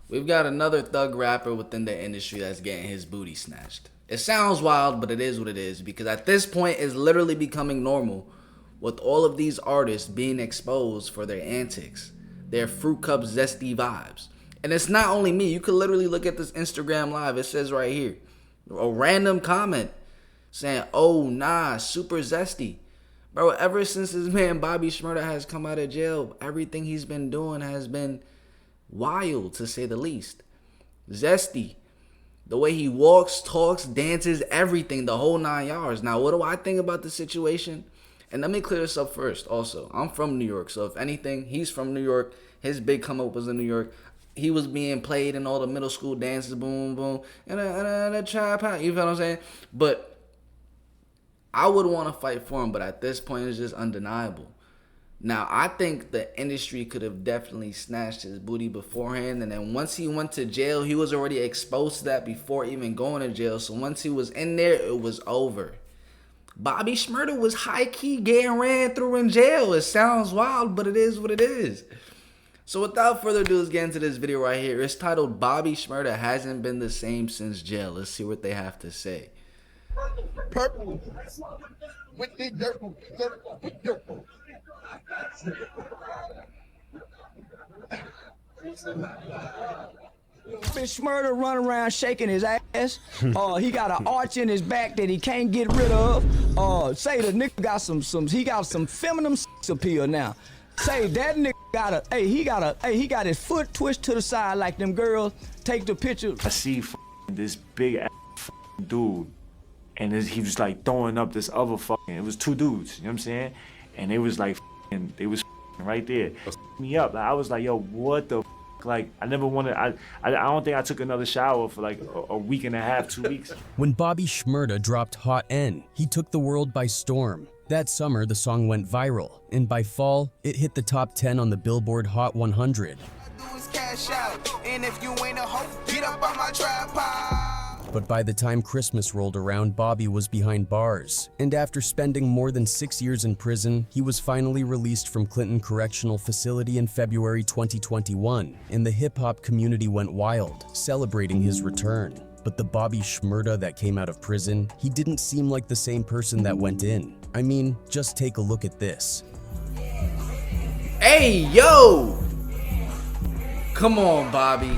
We've got another thug rapper within the industry that's getting his booty snatched. It sounds wild, but it is what it is, because at this point it's literally becoming normal with all of these artists being exposed for their antics, their fruit cup zesty vibes. And it's not only me. You could literally look at this Instagram live. It says right here, a random comment saying, "Oh nah, super zesty." Bro, ever since this man Bobby Shmurda has come out of jail, everything he's been doing has been wild, to say the least. Zesty. The way he walks, talks, dances, everything, the whole 9 yards. Now, what do I think about the situation? And let me clear this up first also. I'm from New York, so if anything, he's from New York. His big come up was in New York. He was being played in all the middle school dances, boom, boom, and a trap house. You feel what I'm saying? But I would want to fight for him, but at this point, it's just undeniable. Now, I think the industry could have definitely snatched his booty beforehand, and then once he went to jail, he was already exposed to that before even going to jail. So once he was in there, it was over. Bobby Schmurda was high-key getting ran through in jail. It sounds wild, but it is what it is. So without further ado, let's get into this video right here. It's titled "Bobby Schmurda Hasn't Been the Same Since Jail." Let's see what they have to say. Purple with the dirt. Schmurda run around shaking his ass. He got an arch in his back that he can't get rid of. Say the nigga got some feminine appeal now. Say that nigga he got his foot twitched to the side like them girls take the picture. I see this big ass dude, and he was like throwing up this other it was two dudes, you know what I'm saying? And they was like, they was right there. Me up. I was like, yo, what the like, I never wanted, I don't think I took another shower for like a week and a half, 2 weeks. When Bobby Schmurda dropped Hot N, he took the world by storm. That summer, the song went viral, and by fall, it hit the top 10 on the Billboard Hot 100. But by the time Christmas rolled around, Bobby was behind bars. And after spending more than 6 years in prison, he was finally released from Clinton Correctional Facility in February 2021. And the hip-hop community went wild, celebrating his return. But the Bobby Schmurda that came out of prison, he didn't seem like the same person that went in. I mean, just take a look at this. Hey, yo! Come on, Bobby.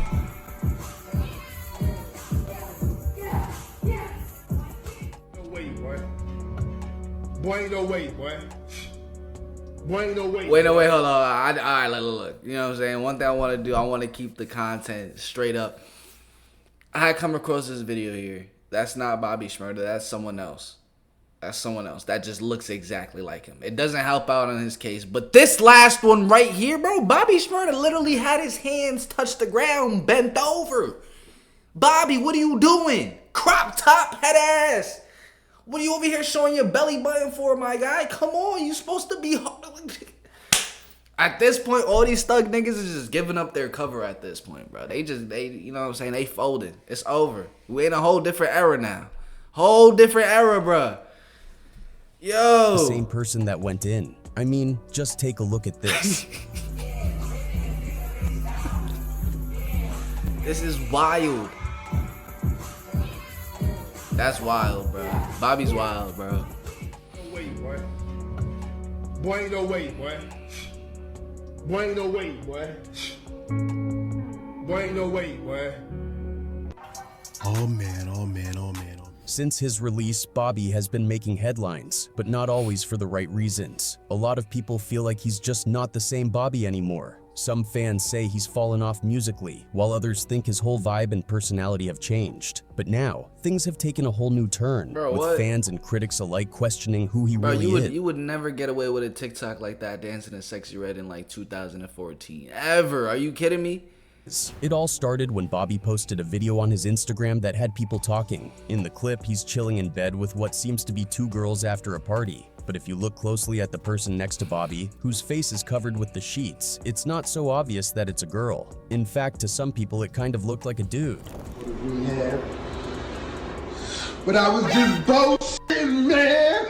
Boy, ain't no way, boy. Boy, ain't no way. Wait, no, wait, hold on. All right, look. You know what I'm saying? One thing I want to do, I want to keep the content straight up. I had come across this video here. That's not Bobby Schmurda. That's someone else. That's someone else. That just looks exactly like him. It doesn't help out on his case. But this last one right here, bro, Bobby Schmurda literally had his hands touch the ground, bent over. Bobby, what are you doing? Crop top, head ass. What are you over here showing your belly button for, my guy? Come on, you supposed to be... At this point, all these thug niggas is just giving up their cover at this point, bro. They you know what I'm saying? They folded. It's over. We in a whole different era now. Whole different era, bro. Yo. The same person that went in. I mean, just take a look at this. This is wild. That's wild, bro. Bobby's wild, bro. No way, boy. Boy, ain't no way, boy. Boy, ain't no way, boy. Boy, ain't no way, boy. Oh man, oh man, oh man. Since his release, Bobby has been making headlines, but not always for the right reasons. A lot of people feel like he's just not the same Bobby anymore. Some fans say he's fallen off musically, while others think his whole vibe and personality have changed. But now, things have taken a whole new turn, with fans and critics alike questioning who he really is. You would never get away with a TikTok like that dancing in Sexy Red in like 2014. Ever. Are you kidding me? It all started when Bobby posted a video on his Instagram that had people talking. In the clip, he's chilling in bed with what seems to be two girls after a party. But if you look closely at the person next to Bobby, whose face is covered with the sheets, it's not so obvious that it's a girl. In fact, to some people, it kind of looked like a dude. Yeah. But I was just bullshitting, man.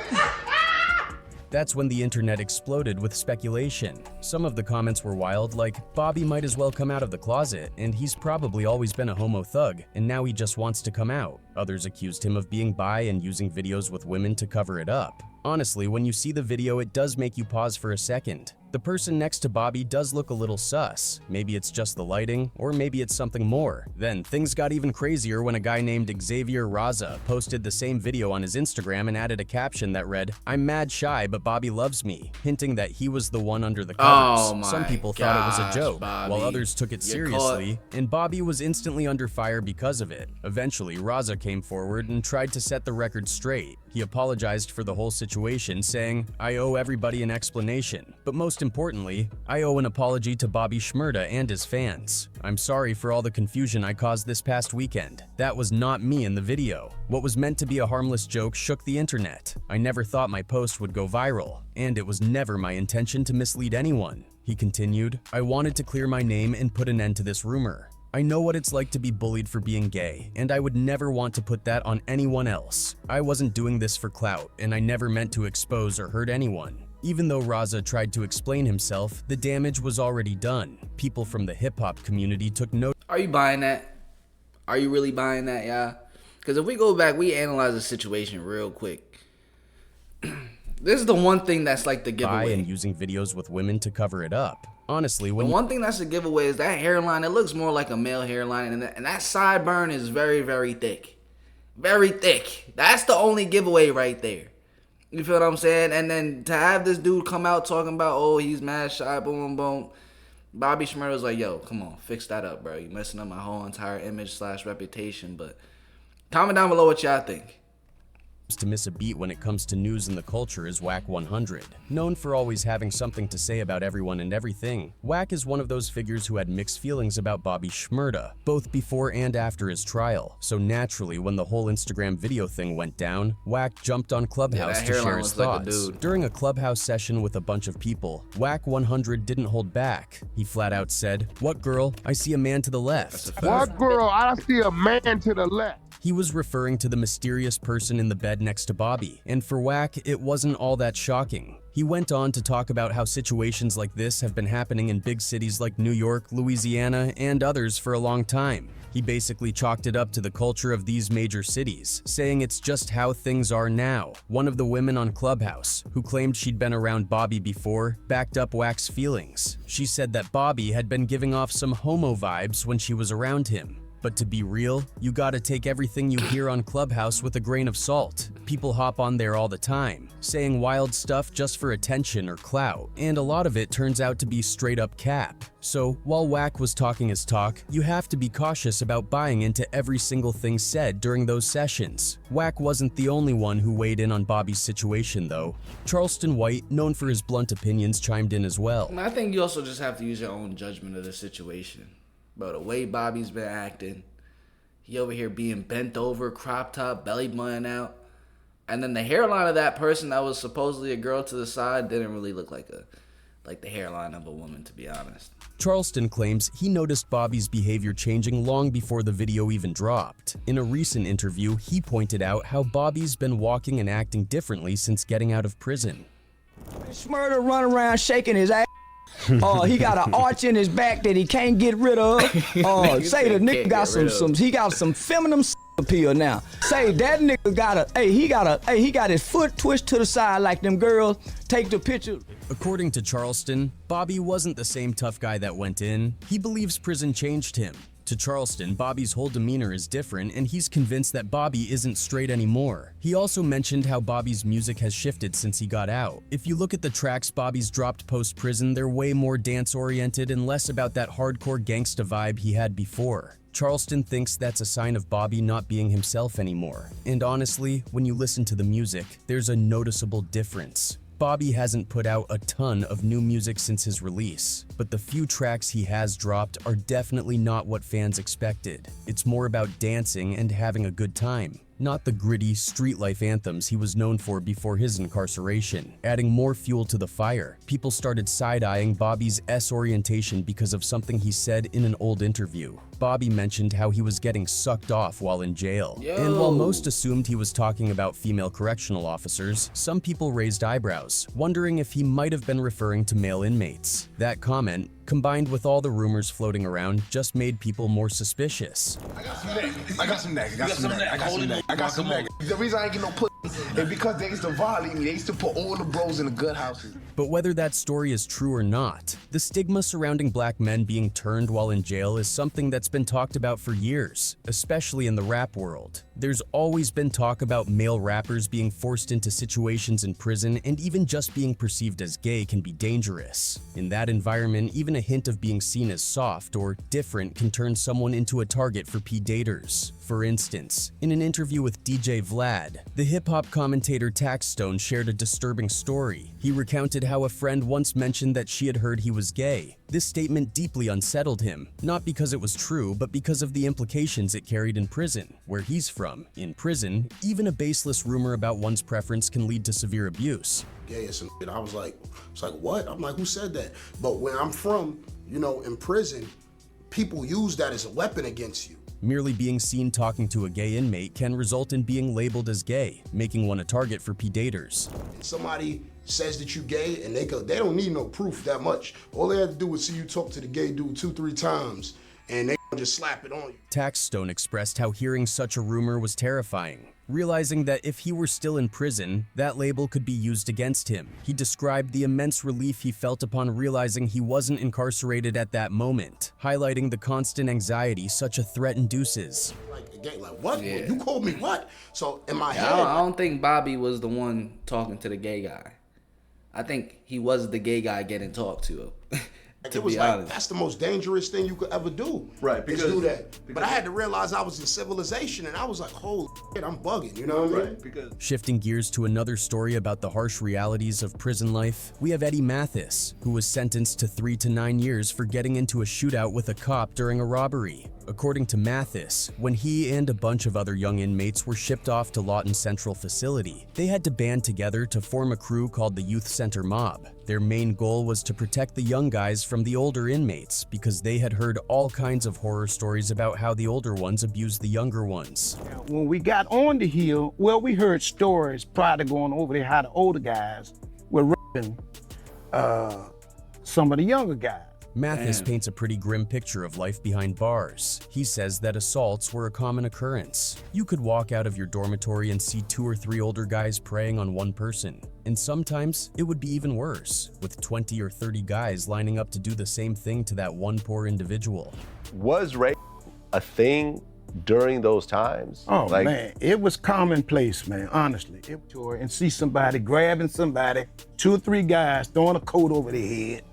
That's when the internet exploded with speculation. Some of the comments were wild, like, Bobby might as well come out of the closet, and he's probably always been a homo thug, and now he just wants to come out. Others accused him of being bi and using videos with women to cover it up. Honestly, when you see the video, it does make you pause for a second. The person next to Bobby does look a little sus. Maybe it's just the lighting, or maybe it's something more. Then things got even crazier when a guy named Xavier Raza posted the same video on his Instagram and added a caption that read, "I'm mad shy, but Bobby loves me," hinting that he was the one under the covers. Some people thought it was a joke, while others took it seriously, and Bobby was instantly under fire because of it. Eventually, Raza came forward and tried to set the record straight. He apologized for the whole situation, saying, "I owe everybody an explanation, but most importantly, I owe an apology to Bobby Shmurda and his fans. I'm sorry for all the confusion I caused this past weekend. That was not me in the video. What was meant to be a harmless joke shook the internet. I never thought my post would go viral, and it was never my intention to mislead anyone." He continued, "I wanted to clear my name and put an end to this rumor. I know what it's like to be bullied for being gay, and I would never want to put that on anyone else. I wasn't doing this for clout, and I never meant to expose or hurt anyone." Even though Raza tried to explain himself, the damage was already done. People from the hip-hop community took note. Are you buying that? Are you really buying that, y'all? Because if we go back, we analyze the situation real quick. This is the one thing that's like the giveaway. And using videos with women to cover it up. Honestly, The when one thing that's a giveaway is that hairline. It looks more like a male hairline, and that sideburn is very, very thick. Very thick. That's the only giveaway right there. You feel what I'm saying? And then to have this dude come out talking about, oh, he's mad shy, boom, boom, boom. Bobby Schmurda was like, yo, come on, fix that up, bro. You're messing up my whole entire image / reputation. But comment down below what y'all think. to miss a beat when it comes to news in the culture is Wack 100. Known for always having something to say about everyone and everything, Wack is one of those figures who had mixed feelings about Bobby Shmurda, both before and after his trial. So naturally, when the whole Instagram video thing went down, Wack jumped on Clubhouse to share his thoughts. During a Clubhouse session with a bunch of people, Wack 100 didn't hold back. He flat out said, "What girl? I see a man to the left." What girl? I see a man to the left. He was referring to the mysterious person in the bed next to Bobby, and for Wack, it wasn't all that shocking. He went on to talk about how situations like this have been happening in big cities like New York, Louisiana, and others for a long time. He basically chalked it up to the culture of these major cities, saying it's just how things are now. One of the women on Clubhouse, who claimed she'd been around Bobby before, backed up Wack's feelings. She said that Bobby had been giving off some homo vibes when she was around him. But to be real, you gotta take everything you hear on Clubhouse with a grain of salt. People hop on there all the time, saying wild stuff just for attention or clout, and a lot of it turns out to be straight up cap. So, while Wack was talking his talk, you have to be cautious about buying into every single thing said during those sessions. Wack wasn't the only one who weighed in on Bobby's situation though. Charleston White, known for his blunt opinions, chimed in as well. I think you also just have to use your own judgment of the situation. Bro, the way Bobby's been acting, he over here being bent over, crop top, belly button out. And then the hairline of that person that was supposedly a girl to the side didn't really look like the hairline of a woman, to be honest. Charleston claims he noticed Bobby's behavior changing long before the video even dropped. In a recent interview, he pointed out how Bobby's been walking and acting differently since getting out of prison. Schmurda run around shaking his ass. He got an arch in his back that he can't get rid of. Say the nigga got he got some feminine appeal now. Say that nigga got his foot twitched to the side like them girls take the picture. According to Charleston, Bobby wasn't the same tough guy that went in. He believes prison changed him. To Charleston, Bobby's whole demeanor is different, and he's convinced that Bobby isn't straight anymore. He also mentioned how Bobby's music has shifted since he got out. If you look at the tracks Bobby's dropped post-prison, they're way more dance-oriented and less about that hardcore gangsta vibe he had before. Charleston thinks that's a sign of Bobby not being himself anymore. And honestly, when you listen to the music, there's a noticeable difference. Bobby hasn't put out a ton of new music since his release, but the few tracks he has dropped are definitely not what fans expected. It's more about dancing and having a good time. not the gritty, street-life anthems he was known for before his incarceration. Adding more fuel to the fire, people started side-eyeing Bobby's S-orientation because of something he said in an old interview. Bobby mentioned how he was getting sucked off while in jail. And while most assumed he was talking about female correctional officers, some people raised eyebrows, wondering if he might have been referring to male inmates. That comment, combined with all the rumors floating around, just made people more suspicious. I got some neck. The reason I ain't get no pussy is because they used to violate me. They used to put all the bros in the good houses. But whether that story is true or not, the stigma surrounding black men being turned while in jail is something that's been talked about for years, especially in the rap world. There's always been talk about male rappers being forced into situations in prison, and even just being perceived as gay can be dangerous. In that environment, even a hint of being seen as soft or different can turn someone into a target for P-daters. For instance, in an interview with DJ Vlad, the hip-hop commentator Taxstone shared a disturbing story. He recounted how a friend once mentioned that she had heard he was gay. This statement deeply unsettled him, not because it was true, but because of the implications it carried in prison. Where he's from, in prison, even a baseless rumor about one's preference can lead to severe abuse. Gay or some shit. I was like, it's like, what? I'm like, who said that? But where I'm from, you know, in prison, people use that as a weapon against you. Merely being seen talking to a gay inmate can result in being labeled as gay, making one a target for P-daters. Somebody says that you gay and they don't need no proof that much. All they have to do is see you talk to the gay dude 2-3 times and they just slap it on you. Taxstone expressed how hearing such a rumor was terrifying, realizing that if he were still in prison, that label could be used against him. He described the immense relief he felt upon realizing he wasn't incarcerated at that moment, highlighting the constant anxiety such a threat induces. Like what? Yeah. You called me what? So in my head, I don't think Bobby was the one talking to the gay guy. I think he was the gay guy getting talked to. It was like, that's the most dangerous thing you could ever do. Right, because, is do that. But I had to realize I was in civilization and I was like, holy shit, I'm bugging, you know what I mean? Because shifting gears to another story about the harsh realities of prison life, we have Eddie Mathis, who was sentenced to 3 to 9 years for getting into a shootout with a cop during a robbery. According to Mathis, when he and a bunch of other young inmates were shipped off to Lawton Central Facility, they had to band together to form a crew called the Youth Center Mob. Their main goal was to protect the young guys from the older inmates because they had heard all kinds of horror stories about how the older ones abused the younger ones. When we got on the hill, well, we heard stories prior to going over there how the older guys were raping some of the younger guys. Mathis paints a pretty grim picture of life behind bars. He says that assaults were a common occurrence. You could walk out of your dormitory and see 2 or 3 older guys preying on one person. And sometimes it would be even worse, with 20 or 30 guys lining up to do the same thing to that one poor individual. was rape a thing during those times? Oh man, it was commonplace, man, honestly. And see somebody grabbing somebody, 2 or 3 guys throwing a coat over their head,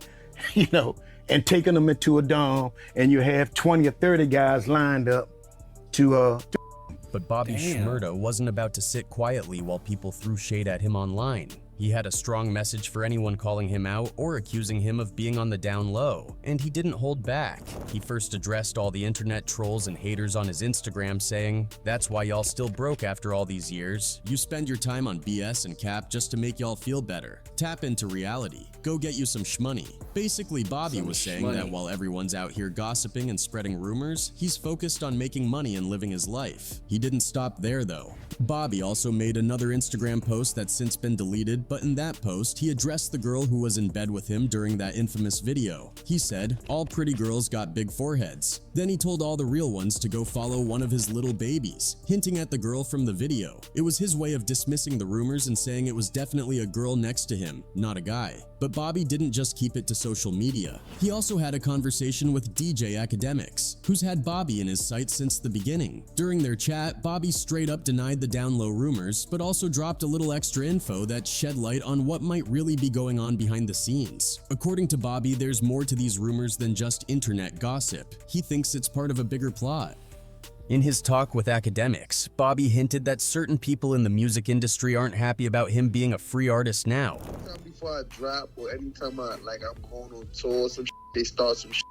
you know, and taking them into a dome, and you have 20 or 30 guys lined up to But Bobby Schmurda wasn't about to sit quietly while people threw shade at him online. He had a strong message for anyone calling him out or accusing him of being on the down low, and he didn't hold back. He first addressed all the internet trolls and haters on his Instagram saying, "That's why y'all still broke after all these years. You spend your time on BS and cap just to make y'all feel better. Tap into reality. Go get you some shmoney." Basically, Bobby was saying that while everyone's out here gossiping and spreading rumors, he's focused on making money and living his life. He didn't stop there though. Bobby also made another Instagram post that's since been deleted, but in that post, he addressed the girl who was in bed with him during that infamous video. He said, "All pretty girls got big foreheads." Then he told all the real ones to go follow one of his little babies, hinting at the girl from the video. It was his way of dismissing the rumors and saying it was definitely a girl next to him, not a guy. But Bobby didn't just keep it to social media. He also had a conversation with DJ Academics, who's had Bobby in his sights since the beginning. During their chat, Bobby straight up denied the down low rumors, but also dropped a little extra info that shed light on what might really be going on behind the scenes. According to Bobby, there's more to these rumors than just internet gossip. He thinks it's part of a bigger plot. In his talk with Academics, Bobby hinted that certain people in the music industry aren't happy about him being a free artist now. Before I drop or anytime I'm going on tour or some shit, they start some shit.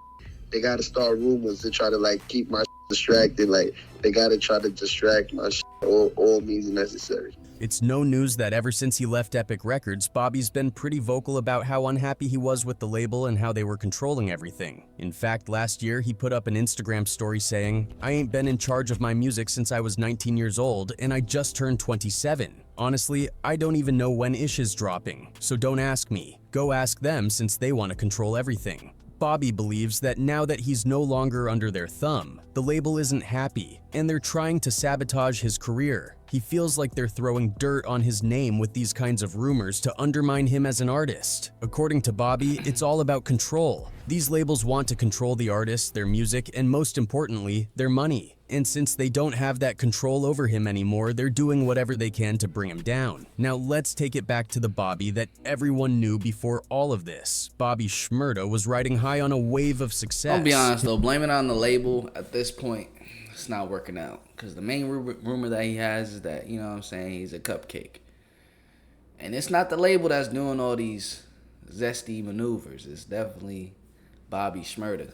They gotta start rumors to try to keep my shit distracted. Like, they gotta try to distract my shit, all means necessary. It's no news that ever since he left Epic Records, Bobby's been pretty vocal about how unhappy he was with the label and how they were controlling everything. In fact, last year, he put up an Instagram story saying, "I ain't been in charge of my music since I was 19 years old, and I just turned 27. Honestly, I don't even know when Ish is dropping, so don't ask me. Go ask them since they want to control everything." Bobby believes that now that he's no longer under their thumb, the label isn't happy, and they're trying to sabotage his career. He feels like they're throwing dirt on his name with these kinds of rumors to undermine him as an artist. According to Bobby, it's all about control. These labels want to control the artists, their music, and most importantly, their money. And since they don't have that control over him anymore, they're doing whatever they can to bring him down. Now let's take it back to the Bobby that everyone knew before all of this. Bobby Schmurda was riding high on a wave of success. I'll be honest though, blaming it on the label at this point, it's not working out. Because the main rumor that he has is that, you know what I'm saying, he's a cupcake. And it's not the label that's doing all these zesty maneuvers. It's definitely Bobby Shmurda.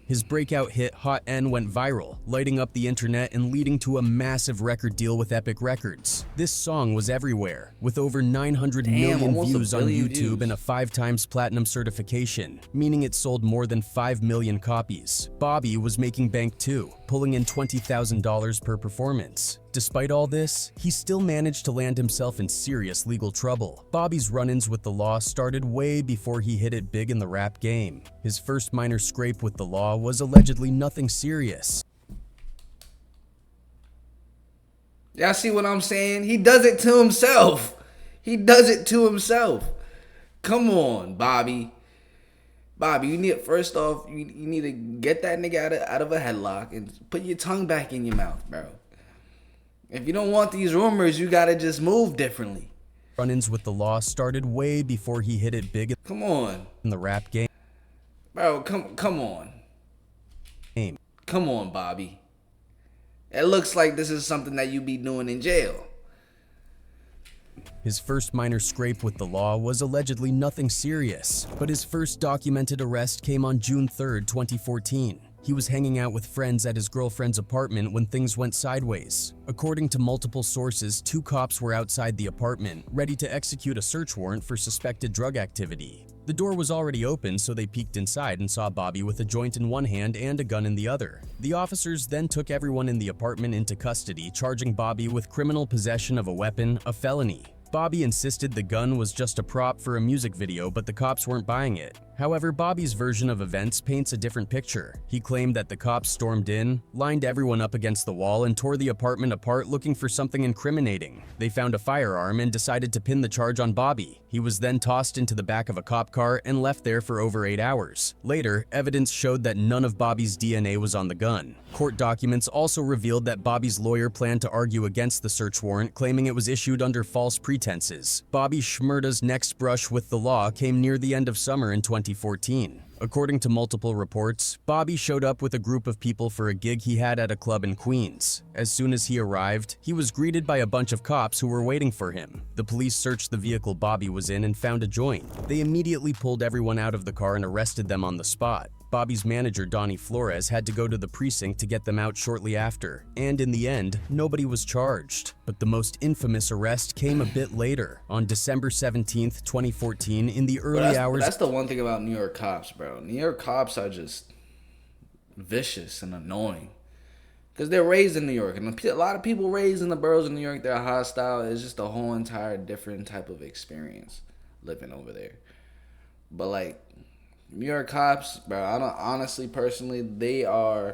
His breakout hit Hot N went viral, lighting up the internet and leading to a massive record deal with Epic Records. This song was everywhere, with over 900 million views on YouTube and a 5 times platinum certification, meaning it sold more than 5 million copies. Bobby was making bank too, pulling in $20,000 per performance. Despite all this, he still managed to land himself in serious legal trouble. Bobby's run-ins with the law started way before he hit it big in the rap game. His first minor scrape with the law was allegedly nothing serious. Y'all see what I'm saying? He does it to himself. He does it to himself. Come on, Bobby. Bobby, you need, first off, you need to get that nigga out of a headlock and put your tongue back in your mouth, bro. If you don't want these rumors, you gotta just move differently. Run-ins with the law started way before he hit it big Come on. in the rap game. Bro, come on. Come on, Bobby. It looks like this is something that you be doing in jail. His first minor scrape with the law was allegedly nothing serious, but his first documented arrest came on June 3rd, 2014. He was hanging out with friends at his girlfriend's apartment when things went sideways. According to multiple sources, 2 cops were outside the apartment, ready to execute a search warrant for suspected drug activity. The door was already open, so they peeked inside and saw Bobby with a joint in one hand and a gun in the other. The officers then took everyone in the apartment into custody, charging Bobby with criminal possession of a weapon, a felony. Bobby insisted the gun was just a prop for a music video, but the cops weren't buying it. However, Bobby's version of events paints a different picture. He claimed that the cops stormed in, lined everyone up against the wall, and tore the apartment apart looking for something incriminating. They found a firearm and decided to pin the charge on Bobby. He was then tossed into the back of a cop car and left there for over 8 hours. Later, evidence showed that none of Bobby's DNA was on the gun. Court documents also revealed that Bobby's lawyer planned to argue against the search warrant, claiming it was issued under false pretenses. Bobby Schmurda's next brush with the law came near the end of summer in 2014. According to multiple reports, Bobby showed up with a group of people for a gig he had at a club in Queens. As soon as he arrived, he was greeted by a bunch of cops who were waiting for him. The police searched the vehicle Bobby was in and found a joint. They immediately pulled everyone out of the car and arrested them on the spot. Bobby's manager, Donnie Flores, had to go to the precinct to get them out shortly after, and in the end, nobody was charged. But the most infamous arrest came a bit later, on December 17th, 2014, in the early hours. That's the one thing about New York cops, bro. New York cops are just vicious and annoying. Because they're raised in New York, and a lot of people raised in the boroughs of New York, they're hostile. It's just a whole entire different type of experience living over there. But like, New York cops, bro, I don't, honestly, personally, I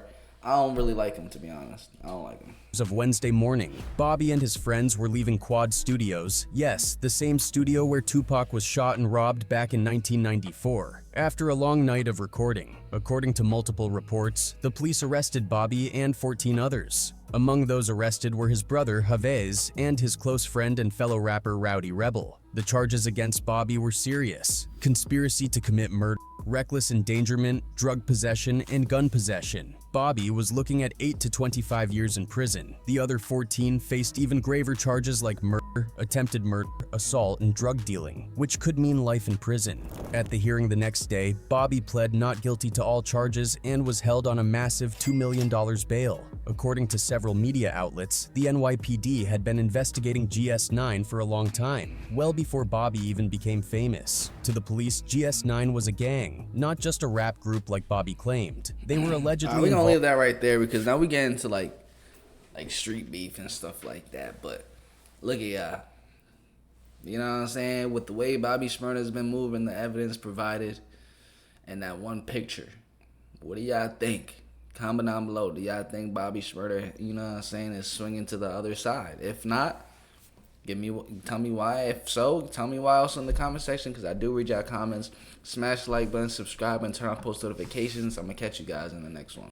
don't really like them, to be honest. I don't like them. Of Wednesday morning, Bobby and his friends were leaving Quad Studios, yes, the same studio where Tupac was shot and robbed back in 1994, after a long night of recording. According to multiple reports, the police arrested Bobby and 14 others. Among those arrested were his brother, Havez, and his close friend and fellow rapper, Rowdy Rebel. The charges against Bobby were serious: conspiracy to commit murder, reckless endangerment, drug possession, and gun possession. Bobby was looking at 8 to 25 years in prison. prison. The other 14 faced even graver charges like murder, attempted murder, assault, and drug dealing, which could mean life in prison. At the hearing the next day, Bobby pled not guilty to all charges and was held on a massive $2 million bail. According to several media outlets, the NYPD had been investigating GS9 for a long time, well before Bobby even became famous. To the police, GS9 was a gang, not just a rap group like Bobby claimed. They were allegedly we're gonna leave that right there because now we get into like street beef and stuff like that. But look at y'all. You know what I'm saying? With the way Bobby Schmurda has been moving, the evidence provided, and that one picture. What do y'all think? Comment down below. Do y'all think Bobby Schmurda, you know what I'm saying, is swinging to the other side? If not, tell me why. If so, tell me why also in the comment section because I do read y'all comments. Smash the like button, subscribe, and turn on post notifications. I'm going to catch you guys in the next one.